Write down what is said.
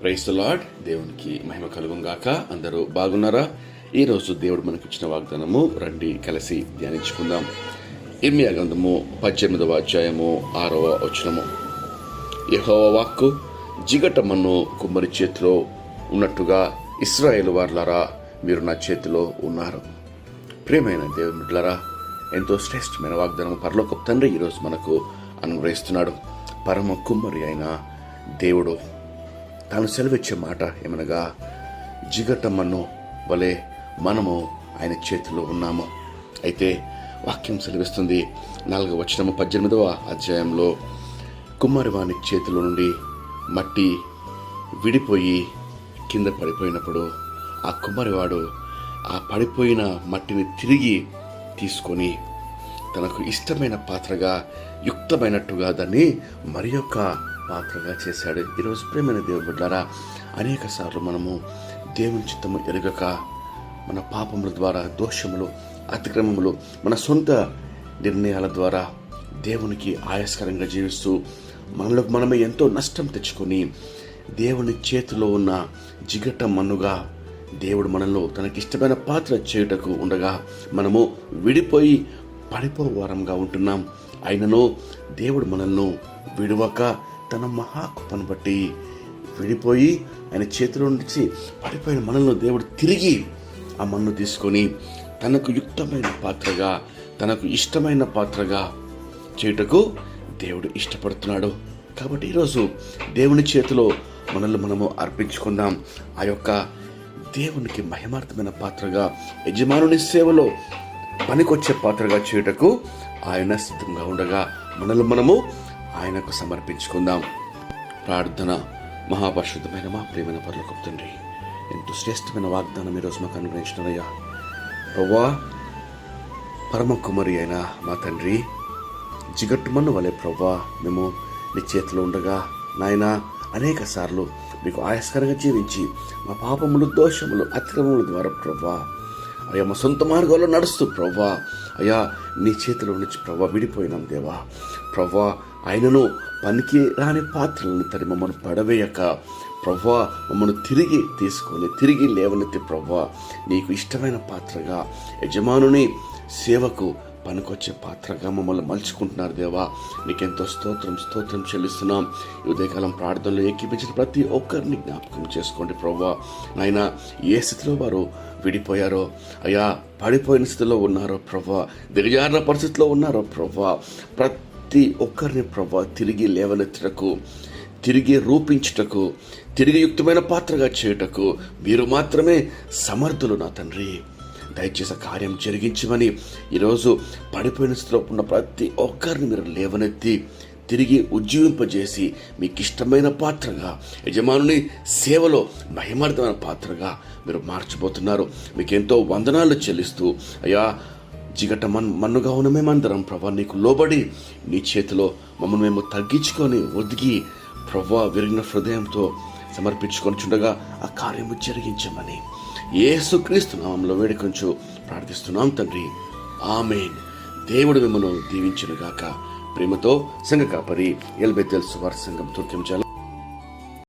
Praise the lord. దేవునికి మహిమ కలుగుగాక. అందరూ బాగున్నారా? ఈరోజు దేవుడు మనకి ఇచ్చిన వాగ్దానము రండి కలిసి ధ్యానించుకుందాం. ఇర్మియా గ్రంథము 18వ అధ్యాయము 6వ వచనము. యెహోవా వాక్కు జిగటమన్ను కుమ్మరి చేతిలో ఉన్నట్టుగా ఇశ్రాయేలు వార్లారా మీరు నా చేతిలో ఉన్నారు. ప్రియమైన దేవుని బిడ్డలారా, ఎంతో శ్రేష్టమైన వాగ్దానం పరలోకపు తండ్రి ఈరోజు మనకు అనుగ్రహిస్తున్నాడు. పరమ కుమ్మరి అయిన దేవుడు తాను సెలవిచ్చే మాట ఏమనగా, జిగటమన్ను వలె మనము ఆయన చేతిలో ఉన్నాము. అయితే వాక్యం సెలవిస్తుంది 4వ వచనము 18వ అధ్యాయంలో, కుమ్మరివాని చేతిలో నుండి మట్టి విడిపోయి కింద పడిపోయినప్పుడు ఆ కుమ్మరివాడు ఆ పడిపోయిన మట్టిని తిరిగి తీసుకొని తనకు ఇష్టమైన పాత్రగా యుక్తమైనట్టుగా దాన్ని మరి యొక్క పాత్రగా చేశాడు. ఈరోజు ప్రేమైన దేవుని బిడ్డలారా, అనేక సార్లు మనము దేవుని చిత్తము ఎరుగక మన పాపముల ద్వారా, దోషములు, అతిక్రమములు, మన సొంత నిర్ణయాల ద్వారా దేవునికి ఆయాస్కరంగా జీవిస్తూ మనలో మనమే ఎంతో నష్టం తెచ్చుకొని దేవుని చేతిలో ఉన్న జిగట మన్నుగా దేవుడు మనలో తనకిష్టమైన పాత్ర చేయుటకు ఉండగా మనము విడిపోయి పడిపోవారంగా ఉంటున్నాం. అయినను దేవుడు మనల్ని విడువక తన మహాకృపను బట్టి విడిపోయి ఆయన చేతిలో నుంచి పడిపోయిన మనల్ని దేవుడు తిరిగి ఆ మన్ను తీసుకొని తనకు యుక్తమైన పాత్రగా, తనకు ఇష్టమైన పాత్రగా చేయుటకు దేవుడు ఇష్టపడుతున్నాడు. కాబట్టి ఈరోజు దేవుని చేతిలో మనల్ని మనము అర్పించుకుందాం. ఆ యొక్క దేవునికి మహిమార్థమైన పాత్రగా, యజమానుని సేవలో పనికొచ్చే పాత్రగా చేయుటకు ఆయన సిద్ధంగా ఉండగా మనల్ని మనము ఆయనకు సమర్పించుకుందాం. ప్రార్థన. మహాపరిశుద్ధమైన మా ప్రియమైన పరలోకపు తండ్రి, ఎంతో శ్రేష్టమైన వాగ్దానం ఈరోజు మాకు అనుగ్రహించినయ్యా. ప్రభువా, పరమ కుమారి అయిన మా తండ్రి, జిగట్టుమన్ను వలె ప్రభువా మేము నీ చేతిలో ఉండగా నాయన అనేక సార్లు మీకు ఆయాస్కరంగా జీవించి మా పాపములు, దోషములు, అతిక్రమముల ద్వారా ప్రభువా అయ్యా మా సొంత మార్గంలో నడుస్తూ ప్రభువా అయ్యా నీ చేతిలో నుంచి ప్రభువా విడిపోయినాం దేవా. ప్రభువా ఆయనను పనికి రాని పాత్రలను తరి మమ్మల్ని పడవేయక ప్రభువా మమ్మల్ని తిరిగి తీసుకొని తిరిగి లేవనెత్తి ప్రభువా నీకు ఇష్టమైన పాత్రగా, యజమానుని సేవకు పనికొచ్చే పాత్రగా మమ్మల్ని మలుచుకుంటున్నారు దేవా. నీకెంతో స్తోత్రం చెల్లిస్తున్నాం. ఈ ఉదయకాలం ప్రార్థనలో ఏకీపించిన ప్రతి ఒక్కరిని జ్ఞాపకం చేసుకోండి ప్రభువా. నాయన ఏ స్థితిలో వారు విడిపోయారో అయ్యా, పడిపోయిన స్థితిలో ఉన్నారో ప్రభువా, దిగజారిన పరిస్థితిలో ఉన్నారో ప్రభువా, ప్రతి ఒక్కరిని ప్రభువా తిరిగి లేవనెత్తుటకు, తిరిగి రూపించుటకు, తిరిగి యుక్తమైన పాత్రగా చేయుటకు మీరు మాత్రమే సమర్థులు నా తండ్రి. దయచేసి కార్యం జరిగించమని ఈరోజు పడిపోయిన స్థితిలో ఉన్న ప్రతి ఒక్కరిని మీరు లేవనెత్తి తిరిగి ఉజ్జీవింపజేసి మీకు ఇష్టమైన పాత్రగా, యజమానుని సేవలో మహిమార్థమైన పాత్రగా మీరు మార్చబోతున్నారు. మీకు ఎంతో వందనాలు చెల్లిస్తూ అయ్యా జిగట మన్నుగా ఉన్న మేమందరం ప్రభా నీకు లోబడి నీ చేతిలో మమ్మల్ని మేము తగ్గించుకొని ఒదిగి ప్రభా విరిగిన హృదయంతో సమర్పించుకొని చుండగా ఆ కార్యము జరిగించమని యేసుక్రీస్తు నామములో వేడుకొంచు ప్రార్థిస్తున్నాం తండ్రి. ఆమేన్. దేవుడు మిమ్మల్ని దీవించును గాక. ప్రేమతో సంఘ కాపరి ఎల్బెతెల్ సువార్త సంఘం తుర్కెంచాల.